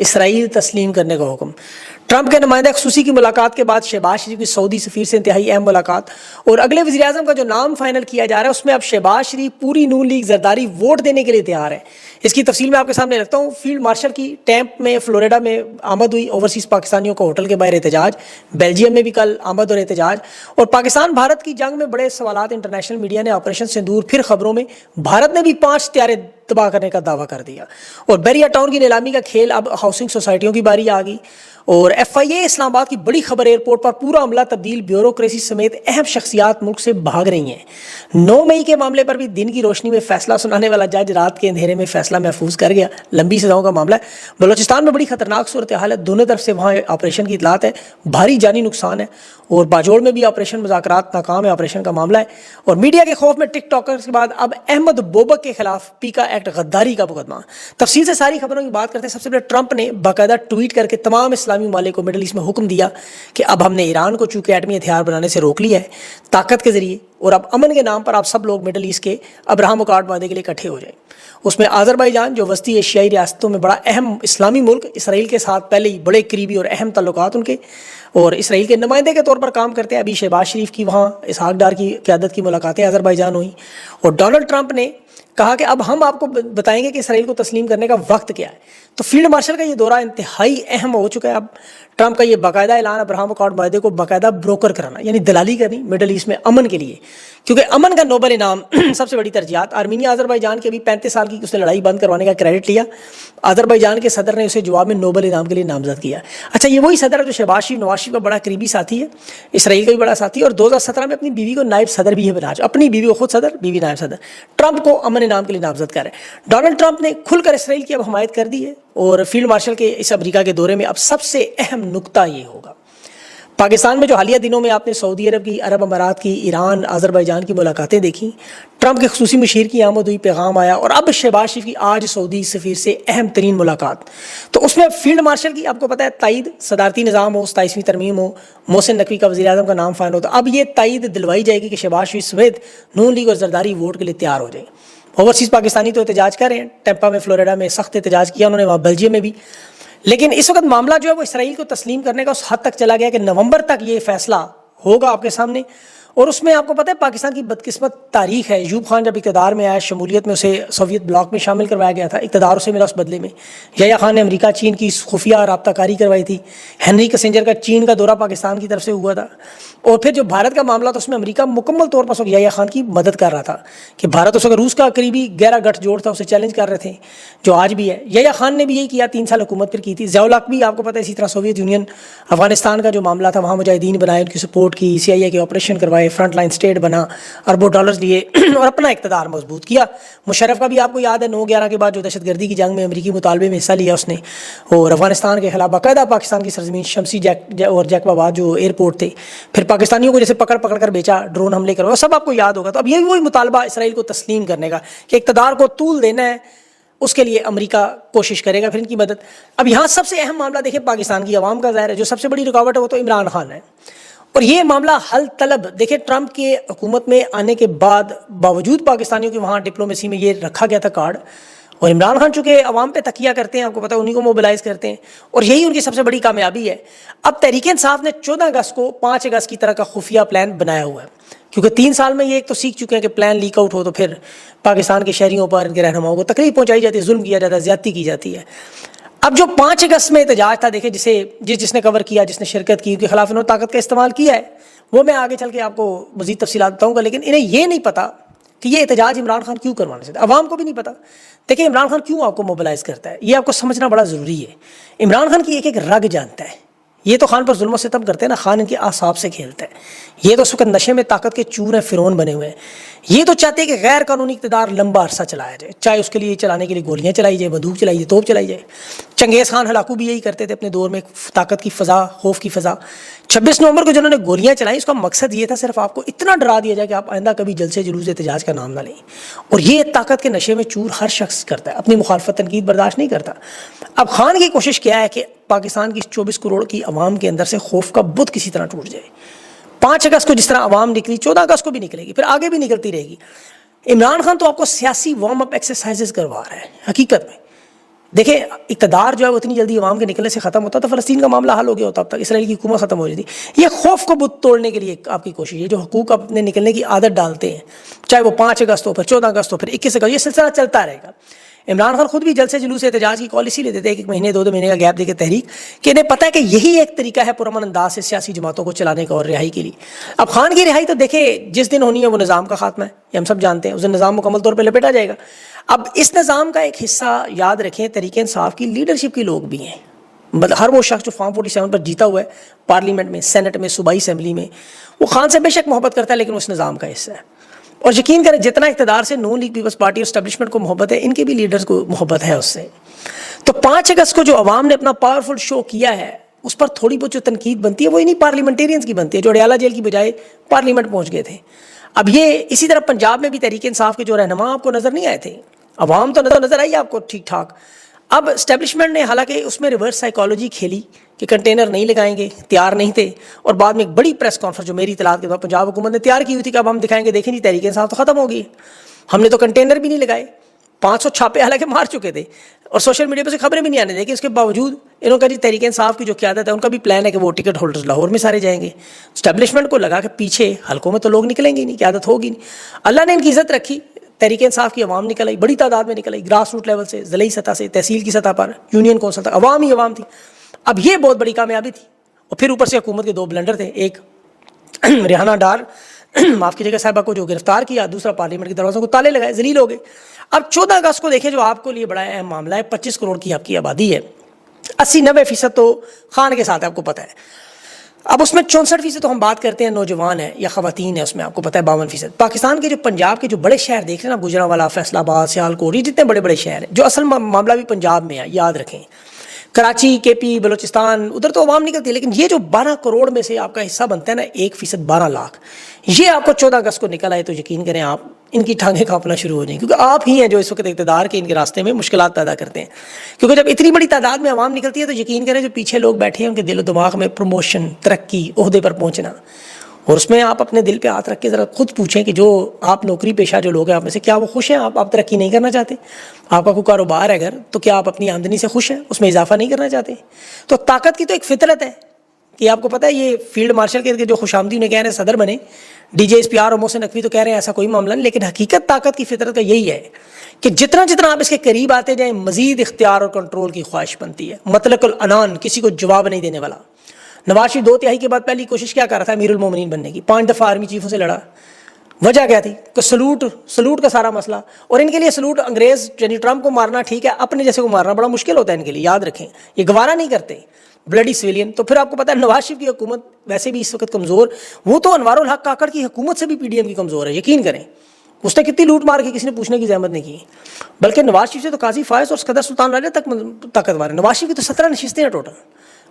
اسرائیل تسلیم کرنے کا حکم. ٹرمپ کے نمائندہ خصوصی کی ملاقات کے بعد شہباز شریف کی سعودی سفیر سے انتہائی اہم ملاقات. اور اگلے وزیر اعظم کا جو نام فائنل کیا جا رہا ہے اس میں اب شہباز شریف پوری نون لیگ زرداری ووٹ دینے کے لیے تیار ہے. اس کی تفصیل میں آپ کے سامنے رکھتا ہوں. فیلڈ مارشل کی ٹیمپ میں فلوریڈا میں آمد ہوئی. اوورسیز پاکستانیوں کا ہوٹل کے باہر احتجاج. بیلجیم میں بھی کل آمد اور احتجاج. اور پاکستان بھارت کی جنگ میں بڑے سوالات. انٹرنیشنل میڈیا نے آپریشن سندور پھر خبروں میں. بھارت نے بھی 5 طیارے تباہ کرنے کا دعویٰ کر دیا. اور بیریا ٹاؤن کی نیلامی کا کھیل اب ہاؤسنگ سوسائٹیوں کی باری آ گئی. اور ایف آئی اے اسلام آباد کی بڑی خبر. ایئرپورٹ پر پورا عملہ تبدیل. بیوروکریسی سمیت اہم شخصیات ملک سے بھاگ رہی ہیں. 9 مئی کے معاملے پر بھی دن کی روشنی میں فیصلہ سنانے والا جج رات کے اندھیرے میں فیصلہ محفوظ کر گیا. لمبی سزاؤں کا معاملہ ہے. بلوچستان میں بڑی خطرناک صورتحال ہے. دونوں طرف سے وہاں آپریشن کی اطلاعات ہے. بھاری جانی نقصان ہے. اور باجوڑ میں بھی آپریشن مذاکرات ناکام ہے. آپریشن کا معاملہ ہے. اور میڈیا کے خوف میں ٹک ٹاکرز کے بعد اب احمد بوبک کے خلاف پیکا ایکٹ غداری کا مقدمہ. تفصیل سے ساری خبروں کی بات کرتے ہیں. سب سے پہلے ٹرمپ نے باقاعدہ ٹویٹ کر کے تمام اسلامی ممالک کو مڈل ایسٹ میں حکم دیا کہ اب ہم نے ایران کو چونکہ ایٹمی ہتھیار بنانے سے روک لیا ہے طاقت کے ذریعے, اور اب امن کے نام پر آپ سب لوگ مڈل ایسٹ کے ابراہم اکارڈ معاہدے کے لیے اکٹھے ہو جائیں. اس میں آذربائیجان جو وسطی ایشیائی ریاستوں میں بڑا اہم اسلامی ملک, اسرائیل کے ساتھ پہلے ہی بڑے قریبی اور اہم تعلقات ان کے, اور اسرائیل کے نمائندے کے طور پر کام کرتے ہیں. ابھی شہباز شریف کی وہاں اسحاق ڈار کی قیادت کی ملاقاتیں آذربائیجان ہوئیں. اور ڈونلڈ ٹرمپ نے کہا کہ اب ہم آپ کو بتائیں گے کہ اسرائیل کو تسلیم کرنے کا وقت کیا ہے. تو فیلڈ مارشل کا یہ دورہ انتہائی اہم ہو چکا ہے. اب ٹرمپ کا یہ باقاعدہ اعلان ابراہم اکارڈ معاہدے کو باقاعدہ بروکر کرانا, یعنی دلالی کرنی مڈل ایسٹ میں امن کے لیے, کیونکہ امن کا نوبل انعام سب سے بڑی ترجیحات. آرمینیا آذربائیجان کے بھی 35 سال کی اس نے لڑائی بند کروانے کا کریڈٹ لیا. آذربائیجان کے صدر نے اسے جواب میں نوبل انعام کے لیے نامزد کیا. اچھا, یہ وہی صدر ہے جو شہباز شریف نواز شریف کا بڑا قریبی ساتھی ہے, اسرائیل کا بھی بڑا ساتھی ہے, اور 2017 میں اپنی بیوی کو نائب صدر بھی ہے بنا. اپنی بیوی کو خود صدر, بیوی نائب صدر. ٹرمپ کو امن انعام کے لیے نامزد کر رہے ہیں. ڈونلڈ ٹرمپ نے کھل کر اسرائیل کی اب حمایت کر دی ہے. اور فیلڈ مارشل کے اس امریکہ کے دورے میں اب سب سے اہم نقطہ یہ ہوگا, پاکستان میں جو حالیہ دنوں میں آپ نے سعودی عرب کی, عرب امارات کی, ایران, آذربائیجان کی ملاقاتیں دیکھیں, ٹرمپ کے خصوصی مشیر کی آمد ہوئی, پیغام آیا, اور اب شہباز شریف کی آج سعودی سفیر سے اہم ترین ملاقات. تو اس میں فیلڈ مارشل کی آپ کو پتہ ہے تائید, صدارتی نظام ہو, 27ویں ترمیم ہو, محسن نقوی کا وزیر اعظم کا نام فائنل ہو, تو اب یہ تائید دلوائی جائے گی کہ شہباز شریف سمیت نون لیگ اور زرداری ووٹ کے لیے تیار ہو جائیں. اوورسیز پاکستانی تو احتجاج کر رہے ہیں. ٹیمپا میں, فلوریڈا میں سخت احتجاج کیا انہوں نے, وہاں بیلجیم میں بھی. لیکن اس وقت معاملہ جو ہے وہ اسرائیل کو تسلیم کرنے کا اس حد تک چلا گیا کہ نومبر تک یہ فیصلہ ہوگا آپ کے سامنے. اور اس میں آپ کو پتہ ہے پاکستان کی بدقسمت تاریخ ہے. ایوب خان جب اقتدار میں آیا, شمولیت میں اسے سوویت بلاک میں شامل کروایا گیا تھا, اقتدار اسے ملا اس بدلے میں. یحییٰ خان نے امریکہ چین کی خفیہ رابطہ کاری کروائی تھی. ہنری کسنجر کا چین کا دورہ پاکستان کی طرف سے ہوا تھا. اور پھر جو بھارت کا معاملہ تھا اس میں امریکہ مکمل طور پر یحییٰ خان کی مدد کر رہا تھا کہ بھارت اس وقت روس کا قریبی گہرا گٹھ جوڑ تھا, اسے چیلنج کر رہے تھے, جو آج بھی ہے. یحییٰ خان نے بھی یہی کیا, 3 سال حکومت پھر کی تھی. ضیاء الحق بھی آپ کو پتہ ہے اسی طرح سوویت یونین, افغانستان کا جو معاملہ تھا وہاں مجاہدین بنائے, ان کی سپورٹ کی, سی آئی اے کے آپریشن کروائے, فرنٹ لائن اسٹیٹ بنا, اربوں ڈالرز لیے اور اپنا اقتدار مضبوط کیا. مشرف کا بھی آپ کو یاد ہے 9/11 کے بعد جو دہشت گردی کی جنگ میں امریکی مطالبے میں حصہ لیا اس نے, اور افغانستان کے خلاف باقاعدہ پاکستان کی سرزمین شمسی اور جیکب آباد جو ایئرپورٹ تھے, پھر پاکستانیوں کو جیسے پکڑ کر بیچا, ڈرون حملے کروا, سب آپ کو یاد ہوگا. تو اب یہی وہی مطالبہ اسرائیل کو تسلیم کرنے کا کہ اقتدار کو طول دینا ہے, اس کے لیے امریکہ کوشش کرے گا پھر ان کی مدد. اب یہاں سب سے اہم معاملہ دیکھیں پاکستان کی عوام کا ظاہر ہے, جو سب سے بڑی رکاوٹ ہے وہ تو عمران خان ہے. اور یہ معاملہ حل طلب, دیکھیں ٹرمپ کے حکومت میں آنے کے بعد باوجود پاکستانیوں کے وہاں ڈپلومیسی میں یہ رکھا گیا تھا کارڈ, اور عمران خان چونکہ عوام پہ تکیہ کرتے ہیں, آپ کو پتہ ہے انہی کو موبلائز کرتے ہیں, اور یہی ان کی سب سے بڑی کامیابی ہے. اب تحریک انصاف نے 14 اگست کو 5 اگست کی طرح کا خفیہ پلان بنایا ہوا ہے, کیونکہ 3 سال میں یہ ایک تو سیکھ چکے ہیں کہ پلان لیک آؤٹ ہو تو پھر پاکستان کے شہریوں پر, ان کے رہنماؤں کو تکلیف پہنچائی جاتی ہے, ظلم کیا جاتا ہے, زیادتی کی جاتی ہے. اب جو 5 اگست میں احتجاج تھا, دیکھیں جس نے کور کیا, جس نے شرکت کی, ان کے خلاف انہوں نے طاقت کا استعمال کیا ہے, وہ میں آگے چل کے آپ کو مزید تفصیلات بتاؤں گا. لیکن انہیں یہ نہیں پتا کہ یہ احتجاج عمران خان کیوں کروانا چاہتا ہے, عوام کو بھی نہیں پتا. دیکھیں عمران خان کیوں آپ کو موبلائز کرتا ہے, یہ آپ کو سمجھنا بڑا ضروری ہے. عمران خان کی ایک رگ جانتا ہے. یہ تو خان پر ظلم و ستم کرتے ہیں نا, خان ان کے اعصاب سے کھیلتا ہے. یہ تو اس وقت نشے میں طاقت کے چور ہیں, فرعون بنے ہوئے ہیں. یہ تو چاہتے ہیں کہ غیر قانونی اقتدار لمبا عرصہ چلایا جائے, چاہے اس کے لیے چلانے کے لیے گولیاں چلائی جائے, بندوق چلائی جائے, توپ چلائی جائے. چنگیز خان ہلاکو بھی یہی کرتے تھے اپنے دور میں, طاقت کی فضا, خوف کی فضا. 26 نومبر کو جنہوں نے گولیاں چلائیں, اس کا مقصد یہ تھا صرف آپ کو اتنا ڈرا دیا جائے کہ آپ آئندہ کبھی جلسے جلوس احتجاج کا نام نہ لیں. اور یہ طاقت کے نشے میں چور ہر شخص کرتا ہے, اپنی مخالفت تنقید برداشت نہیں کرتا. اب خان کی کوشش کیا ہے کہ پاکستان کی 24 کروڑ کی عوام کے اندر سے خوف کا بت کسی طرح ٹوٹ جائے. 5 اگست کو جس طرح عوام نکلی, 14 اگست کو بھی نکلے گی, پھر آگے بھی نکلتی رہے گی. عمران خان تو آپ کو سیاسی وارم اپ ایکسرسائزز کروا رہا ہے حقیقت میں. دیکھیں اقتدار جو ہے وہ اتنی جلدی عوام کے نکلنے سے ختم ہوتا تو فلسطین کا معاملہ حل ہو گیا ہوتا، اب تک اسرائیل کی حکومت ختم ہو جاتی. یہ خوف کو بت توڑنے کے لیے آپ کی کوشش ہے، جو حقوق اپنے نکلنے کی عادت ڈالتے ہیں، چاہے وہ 5 اگست ہو، پھر 14 اگست ہو، پھر 21 اگست، یہ سلسلہ چلتا رہے گا. عمران خان خود بھی جلسے جلوس احتجاج کی پالیسی لیتے تھے، 1 مہینے 2 مہینے کا گیپ دے کے تحریک، کہ انہیں پتہ ہے کہ یہی ایک طریقہ ہے پرامن انداز سے سیاسی جماعتوں کو چلانے کا اور رہائی کے لیے. اب خان کی رہائی تو دیکھیں جس دن ہونی ہے وہ نظام کا خاتمہ ہے، یہ ہم سب جانتے ہیں، اس دن نظام مکمل طور پہ لپیٹا جائے گا. اب اس نظام کا ایک حصہ یاد رکھیں تحریک انصاف کی لیڈرشپ کے لوگ بھی ہیں، مطلب ہر وہ شخص جو فارم 47 پر جیتا ہوا ہے پارلیمنٹ میں، سینٹ میں، صوبائی اسمبلی میں، وہ خان سے بے شک محبت کرتا ہے لیکن اس نظام کا حصہ ہے. اور یقین کریں جتنا اقتدار سے نون لیگ پیپلز پارٹی اور اسٹیبلشمنٹ کو محبت ہے، ان کے بھی لیڈرز کو محبت ہے اس سے. تو 5 اگست کو جو عوام نے اپنا پاورفل شو کیا ہے، اس پر تھوڑی بہت جو تنقید بنتی ہے وہ انہی پارلیمنٹیرینز کی بنتی ہے جو اڈیالہ جیل کی بجائے پارلیمنٹ پہنچ گئے تھے. اب یہ اسی طرح پنجاب میں بھی تحریک انصاف کے جو رہنما آپ کو نظر نہیں آئے تھے، عوام تو نظر آئی آپ کو ٹھیک ٹھاک. اب اسٹیبلشمنٹ نے حالانکہ اس میں ریورس سائیکالوجی کھیلی کہ کنٹینر نہیں لگائیں گے، تیار نہیں تھے، اور بعد میں ایک بڑی پریس کانفرنس جو میری اطلاعات کے بعد پنجاب حکومت نے تیار کی ہوئی تھی کہ اب ہم دکھائیں گے، دیکھیں جی تحریک انصاف تو ختم ہو گئی، ہم نے تو کنٹینر بھی نہیں لگائے، 500 چھاپے حالانکہ مار چکے تھے اور سوشل میڈیا پہ سے خبریں بھی نہیں آنے دیں کہ اس کے باوجود انہوں کا جی تحریک انصاف کی جو قیادت ہے ان کا بھی پلان ہے کہ وہ ٹکٹ ہولڈرز لاہور میں سارے جائیں گے. اسٹیبلشمنٹ کو لگا کہ پیچھے حلقوں میں تو لوگ نکلیں گے نہیں، قیادت ہوگی نہیں. اللہ نے ان کی عزت رکھی، تحریک انصاف کی عوام نکل آئی، بڑی تعداد میں نکل آئی، گراس روٹ لیول سے، ضلعی سطح سے، تحصیل کی سطح پر، یونین کونسل تک عوام ہی عوام تھی. اب یہ بہت بڑی کامیابی تھی. اور پھر اوپر سے حکومت کے 2 بلنڈر تھے، ایک ریحانہ ڈار معاف کیجیے گا صاحبہ کو جو گرفتار کیا، دوسرا پارلیمنٹ کے دروازوں کو تالے لگائے، ذلیل ہو گئے. اب 14 اگست کو دیکھیں جو آپ کو لیے بڑا اہم معاملہ ہے، 25 کروڑ کی آپ کی آبادی ہے، 80-90% تو خان کے ساتھ ہے، آپ کو پتہ ہے. اب اس میں 64% تو ہم بات کرتے ہیں نوجوان ہیں یا خواتین ہیں، اس میں آپ کو پتہ ہے 52%. پاکستان کے جو پنجاب کے جو بڑے شہر دیکھ رہے ہیں نا، گوجرانوالا، فیصل آباد، سیالکوٹ، یہ جتنے بڑے بڑے شہر ہیں، جو اصل معاملہ بھی پنجاب میں ہے، یاد رکھیں. کراچی، کے پی، بلوچستان، ادھر تو عوام نکلتی ہے، لیکن یہ جو 12 کروڑ میں سے آپ کا حصہ بنتا ہے نا، 1% 12 لاکھ، یہ آپ کو 14 اگست کو نکل آئے تو یقین کریں آپ ان کی ٹانگیں کانپنا شروع ہو جائیں، کیونکہ آپ ہی ہیں جو اس وقت اقتدار کے ان کے راستے میں مشکلات پیدا کرتے ہیں. کیونکہ جب اتنی بڑی تعداد میں عوام نکلتی ہے تو یقین کریں جو پیچھے لوگ بیٹھے ہیں ان کے دل و دماغ میں پروموشن، ترقی، عہدے پر پہنچنا، اور اس میں آپ اپنے دل پہ ہاتھ رکھ کے ذرا خود پوچھیں کہ جو آپ نوکری پیشہ جو لوگ ہیں آپ میں سے کیا وہ خوش ہیں؟ آپ ترقی نہیں کرنا چاہتے؟ آپ کا کوئی کاروبار ہے اگر تو کیا آپ اپنی آمدنی سے خوش ہیں؟ اس میں اضافہ نہیں کرنا چاہتے؟ تو طاقت کی تو ایک فطرت ہے کہ آپ کو پتہ ہے یہ فیلڈ مارشل کے جو خوش آمدی انہیں کہہ رہے ہیں صدر بنے، D J S P R اور محسن نقوی تو کہہ رہے ہیں ایسا کوئی معاملہ نہیں، لیکن حقیقت طاقت کی فطرت کا یہی ہے کہ جتنا آپ اس کے قریب آتے جائیں مزید اختیار اور کنٹرول کی خواہش بنتی ہے. مطلق العنان، کسی کو جواب نہیں دینے والا. نواز شریف 2 تہائی کے بعد پہلی کوشش کیا کر رہا تھا؟ امیر المومنین بننے کی، 5 دفعہ آرمی چیفوں سے لڑا. وجہ کیا تھی؟ کہ سلوٹ کا سارا مسئلہ، اور ان کے لیے سلوٹ انگریز یعنی ٹرمپ کو مارنا ٹھیک ہے، اپنے جیسے کو مارنا بڑا مشکل ہوتا ہے ان کے لیے، یاد رکھیں یہ گوارا نہیں کرتے بلڈی سویلین. تو پھر آپ کو پتہ ہے نواز شریف کی حکومت ویسے بھی اس وقت کمزور، وہ تو انوار الحق کاکڑ کی حکومت سے بھی پی ڈی ایم کی کمزور ہے، یقین کریں. اس نے کتنی لوٹ مار کی کسی نے پوچھنے کی زحمت نہیں کی، بلکہ نواز شریف سے تو قاضی فائز اور صدر سلطان راجہ تک طاقتور ہے. نواز شریف کی تو 17 نشستیں ہیں ٹوٹل،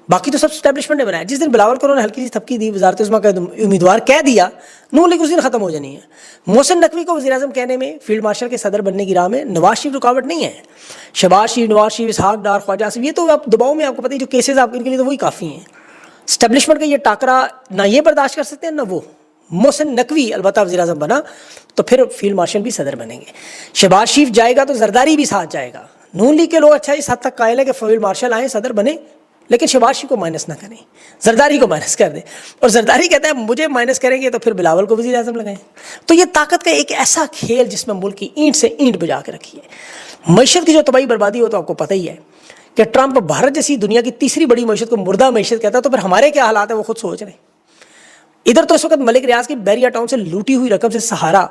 باقی تو سب اسٹیبلشمنٹ نے بنایا. جس دن بلاول کرو نے ہلکی سی تھپکی دی، وزارت عظمیٰ کا امیدوار کہہ دیا، نون لیگ اس دن ختم ہو جانی ہے. محسن نقوی کو وزیر اعظم کہنے میں، فیلڈ مارشل کے صدر بننے کی راہ میں نواز شریف رکاوٹ نہیں ہے. شہباز شریف، نواز شریف، اسحاق ڈار، خواجہ آصف، یہ تو آپ دباؤ میں آپ کو پتہ ہے جو کیسز آپ ان کے لیے تو وہی کافی ہیں. اسٹیبلشمنٹ کا یہ ٹاکرا نہ یہ برداشت کر سکتے ہیں نہ وہ. محسن نقوی البتہ وزیر اعظم بنا تو پھر فیلڈ مارشل بھی صدر بنیں گے. شہباز شریف جائے گا تو زرداری بھی ساتھ جائے گا. نون لیگ کے لوگ اچھا اس حد تک قائل ہے کہ فیلڈ مارشل آئیں صدر بنے، لیکن شہباز شریف کو مائنس نہ کریں، زرداری کو مائنس کر دیں. اور زرداری کہتا ہے مجھے مائنس کریں گے تو پھر بلاول کو وزیر اعظم لگائیں. تو یہ طاقت کا ایک ایسا کھیل جس میں ملک کی اینٹ سے اینٹ بجا کے رکھی ہے. معیشت کی جو تباہی بربادی ہو تو آپ کو پتہ ہی ہے کہ ٹرمپ بھارت جیسی دنیا کی تیسری بڑی معیشت کو مردہ معیشت کہتا ہے، تو پھر ہمارے کیا حالات ہیں وہ خود سوچ رہے ہیں. ادھر تو اس وقت ملک ریاض کی بیریا ٹاؤن سے لوٹی ہوئی رقم سے سہارا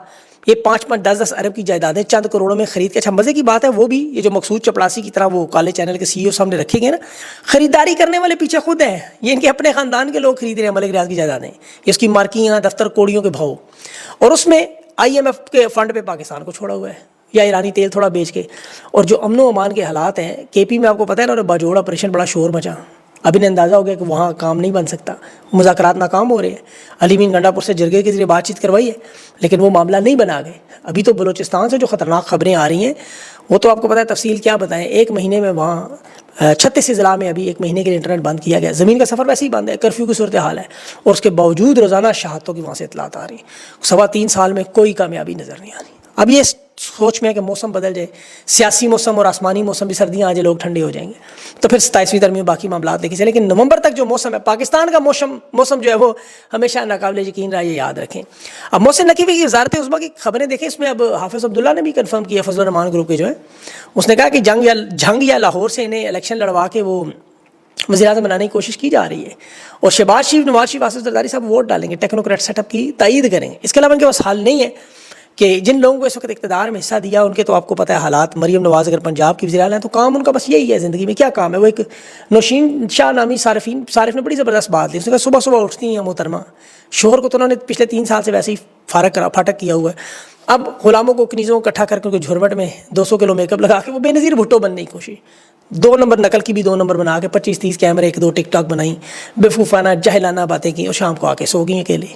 یہ 5-5 10-10 ارب کی جائیدادیں چند کروڑوں میں خرید کے، اچھا مزے کی بات ہے وہ بھی یہ جو مقصود چپڑاسی کی طرح وہ کالے چینل کے سی ای او سامنے رکھے گئے نا، خریداری کرنے والے پیچھے خود ہیں، یہ ان کے اپنے خاندان کے لوگ خرید رہے ہیں ملک ریاض کی جائیدادیں، یہ اس کی مارکیاں، دفتر، کوڑیوں کے بھاؤ، اور اس میں IMF کے فنڈ پہ پاکستان کو چھوڑا ہوا ہے یا ایرانی تیل تھوڑا بیچ کے. اور جو امن و امان کے حالات ہیں کے پی میں آپ کو پتہ ہے نا، باجوڑ آپریشن بڑا شور مچا، اب انہیں اندازہ ہو گیا کہ وہاں کام نہیں بن سکتا، مذاکرات ناکام ہو رہے ہیں. علی مین گنڈا پور سے جرگے کے ذریعے بات چیت کروائی ہے لیکن وہ معاملہ نہیں بنا گئے. ابھی تو بلوچستان سے جو خطرناک خبریں آ رہی ہیں وہ تو آپ کو پتہ ہے، تفصیل کیا بتائیں. 1 مہینے میں وہاں 36 اضلاع میں ابھی 1 مہینے کے لیے انٹرنیٹ بند کیا گیا. زمین کا سفر ویسے ہی بند ہے، کرفیو کی صورتحال ہے، اور اس کے باوجود روزانہ شہادتوں کی وہاں سے اطلاعات آ رہی ہیں. 3.25 سال میں کوئی کامیابی نظر نہیں آ رہی. اب یہ سوچ میں ہے کہ موسم بدل جائے, سیاسی موسم اور آسمانی موسم بھی, سردیاں آ جائے, لوگ ٹھنڈے ہو جائیں گے, تو پھر 27ویں ترمیم باقی معاملات دیکھے. لیکن نومبر تک جو موسم ہے پاکستان کا موسم جو ہے وہ ہمیشہ ناقابل یقین رہا, یہ یاد رکھیں. اب محسن نقوی کی وزارت عظمیٰ کی خبریں دیکھیں, اس میں اب حافظ عبداللہ نے بھی کنفرم کیا, فضل الرحمان گروپ کے جو ہے, اس نے کہا کہ جنگ یا لاہور سے انہیں الیکشن لڑوا کے وہ وزیر اعظم بنانے کی کوشش کی جا رہی ہے, اور شہباز شریف, نواز شریف, آصف زرداری صاحب ووٹ ڈالیں گے, ٹیکنوکریٹ سیٹ اپ کی تائید کریں گے. اس کے علاوہ ان کے پاس حل نہیں ہے کہ جن لوگوں کو اس وقت اقتدار میں حصہ دیا ان کے تو آپ کو پتہ ہے حالات. مریم نواز اگر پنجاب کی وزیر اعلیٰ ہیں تو کام ان کا بس یہی ہے, زندگی میں کیا کام ہے. وہ ایک نوشین شاہ نامی صارف نے بڑی زبردست بات دی, اس نے کہا صبح اٹھتی ہیں محترمہ, شوہر کو تو انہوں نے پچھلے 3 سال سے ویسے ہی پھاٹک کیا ہوا ہے, اب غلاموں کو کنیزوں کو اکٹھا کر کے جھرمٹ میں 200 کلو میک اپ لگا کے وہ بے نظیر بھٹو بننے کی کوشش, 2 نمبر نقل کی بھی 2 نمبر بنا کے 25-30 کیمرے, 1-2 ٹک ٹاک بنائی, بیوقوفانہ جاہلانہ باتیں کی, اور شام کو آ کے سو گئی اکیلے.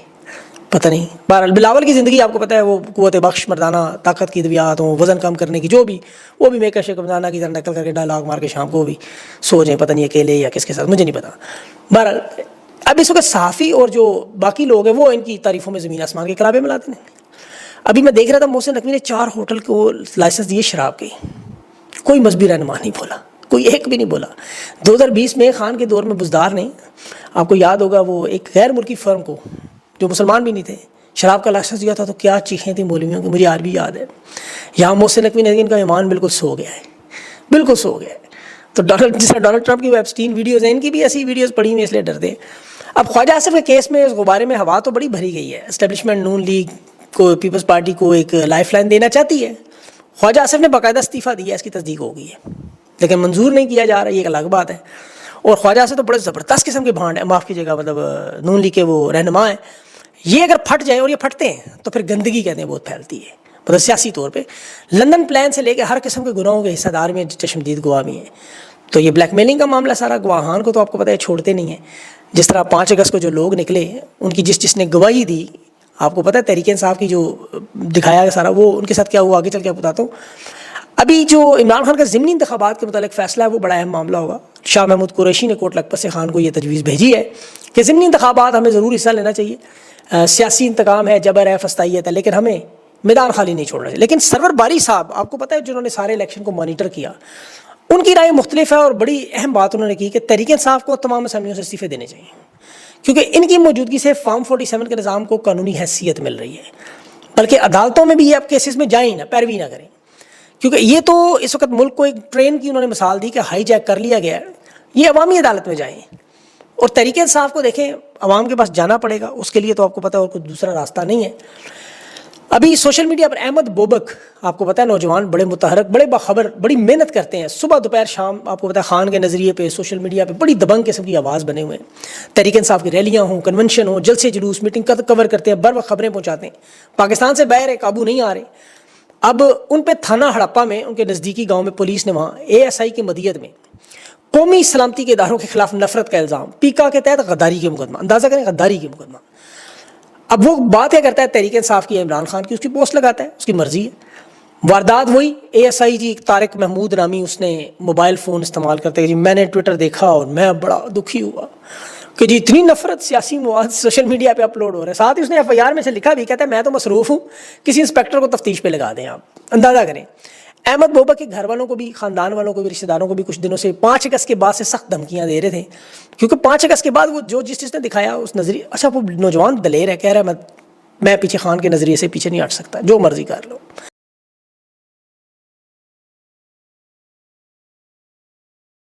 پتہ نہیں. بہرحال بلاول کی زندگی آپ کو پتہ ہے وہ قوت بخش, مردانہ طاقت کی ادویات ہوں, وزن کم کرنے کی, جو بھی وہ بھی میکر شیک مردانہ کی طرح نقل کر کے ڈائلاگ مار کے شام کو بھی سو جائیں, پتہ نہیں اکیلے یا کس کے ساتھ, مجھے نہیں پتا. بہرحال اب اس وقت صحافی اور جو باقی لوگ ہیں وہ ان کی تعریفوں میں زمین آسمان کے کلابے ملاتے ہیں. ابھی میں دیکھ رہا تھا محسن نقوی نے 4 ہوٹل کو لائسنس دیے شراب کے, کوئی مذہبی رہنما نہیں بولا, کوئی ایک بھی نہیں بولا. 2020 میں خان کے دور میں بزدار نے, آپ کو یاد ہوگا, وہ ایک غیر ملکی فرم کو جو مسلمان بھی نہیں تھے شراب کا لائسنس دیا تھا, تو کیا چیخیں تھیں مولویوں کی, مجھے آج بھی یاد ہے. یہاں محسن نقوی نے ان کا ایمان بالکل سو گیا ہے, بالکل سو گیا ہے. تو ڈونلڈ ٹرمپ کی ویبسٹین ویڈیوز ہیں, ان کی بھی ایسی ویڈیوز پڑھی ہوئی, اس لیے ڈرتے ہیں. اب خواجہ آصف کے کیس میں اس غبارے میں ہوا تو بڑی بھری گئی ہے. اسٹیبلشمنٹ نون لیگ کو, پیپلز پارٹی کو ایک لائف لائن دینا چاہتی ہے. خواجہ آصف نے باقاعدہ استعفیٰ دیا, اس کی تصدیق ہو گئی ہے, لیکن منظور نہیں کیا جا رہا, یہ ایک الگ بات ہے. اور خواجہ آصف تو بڑے زبردست قسم کے بھانڈ ہیں, معاف کیجیے گا, مطلب نون لیگ کے وہ رہنما ہیں. یہ اگر پھٹ جائیں, اور یہ پھٹتے ہیں تو پھر گندگی کہتے ہیں بہت پھیلتی ہے, مطلب سیاسی طور پہ. لندن پلان سے لے کے ہر قسم کے گناہوں کے حصہ دار میں چشمدید گواہ بھی ہیں. تو یہ بلیک میلنگ کا معاملہ سارا, گواہان کو تو آپ کو پتہ ہے چھوڑتے نہیں ہیں. جس طرح 5 اگست کو جو لوگ نکلے, ان کی جس نے گواہی دی, آپ کو پتہ ہے تحریک انصاف کی جو دکھایا سارا, وہ ان کے ساتھ کیا ہوا آگے چل کے آپ بتاتا ہوں. ابھی جو عمران خان کا ضمنی انتخابات کے متعلق فیصلہ ہے وہ بڑا اہم معاملہ ہوگا. شاہ محمود قریشی نے کوٹ لکھپت سے خان کو یہ تجویز بھیجی ہے کہ ضمنی انتخابات ہمیں ضرور حصہ لینا چاہیے. سیاسی انتقام ہے, جبر ہے, فستائیت ہے, لیکن ہمیں میدان خالی نہیں چھوڑنا چاہیے. لیکن سرور باری صاحب, آپ کو پتہ ہے جنہوں نے سارے الیکشن کو مانیٹر کیا, ان کی رائے مختلف ہے, اور بڑی اہم بات انہوں نے کی کہ تحریک انصاف کو تمام اسمبلیوں سے استعفے دینے چاہیے, کیونکہ ان کی موجودگی سے فارم 47 کے نظام کو قانونی حیثیت مل رہی ہے. بلکہ عدالتوں میں بھی یہ اب کیسز میں جائیں نہ, پیروی نہ کریں, کیونکہ یہ تو اس وقت ملک کو ایک ٹرین کی انہوں نے مثال دی کہ ہائی جیک کر لیا گیا ہے. یہ عوامی عدالت میں جائیں, اور تحریک انصاف کو دیکھیں عوام کے پاس جانا پڑے گا, اس کے لیے تو آپ کو پتہ ہے اور کوئی دوسرا راستہ نہیں ہے. ابھی سوشل میڈیا پر احمد بوبک, آپ کو پتہ ہے نوجوان بڑے متحرک, بڑے باخبر, بڑی محنت کرتے ہیں, صبح دوپہر شام, آپ کو پتہ ہے خان کے نظریے پہ سوشل میڈیا پہ بڑی دبنگ قسم کی آواز بنے ہوئے ہیں. تحریک انصاف کی ریلیاں ہوں, کنونشن ہوں, جلسے جلوس, میٹنگ کور کرتے ہیں, بر وقت خبریں پہنچاتے ہیں. پاکستان سے باہر قابو نہیں آ رہے. اب ان پہ تھانہ ہڑپا میں, ان کے نزدیکی گاؤں میں پولیس نے وہاں ASI کی مدیت میں قومی سلامتی کے اداروں کے خلاف نفرت کا الزام, پیکا کے تحت غداری کے مقدمہ, اندازہ کریں غداری کے مقدمہ. اب وہ بات کیا کرتا ہے تحریک انصاف کی, عمران خان کی, اس کی پوسٹ لگاتا ہے, اس کی مرضی ہے. واردات وہی ASI جی طارق محمود نامی, اس نے موبائل فون استعمال کرتے ہیں, جی میں نے ٹویٹر دیکھا اور میں بڑا دکھی ہوا کہ جی اتنی نفرت سیاسی مواد سوشل میڈیا پہ اپلوڈ ہو رہے ہیں. ساتھ ہی اس نے FIR میں سے لکھا بھی, کہتا ہے میں تو مصروف ہوں, کسی انسپیکٹر کو تفتیش پہ لگا دیں. آپ اندازہ کریں. احمد بوبک کے گھر والوں کو بھی, خاندان والوں کو بھی, رشتہ داروں کو بھی کچھ دنوں سے 5 اگست کے بعد سے سخت دھمکیاں دے رہے تھے, کیونکہ 5 اگست کے بعد وہ جس چیز نے دکھایا اس نظریے, اچھا وہ نوجوان دلیر ہے, کہہ رہا ہے میں پیچھے خان کے نظریے سے پیچھے نہیں ہٹ سکتا, جو مرضی کر لو.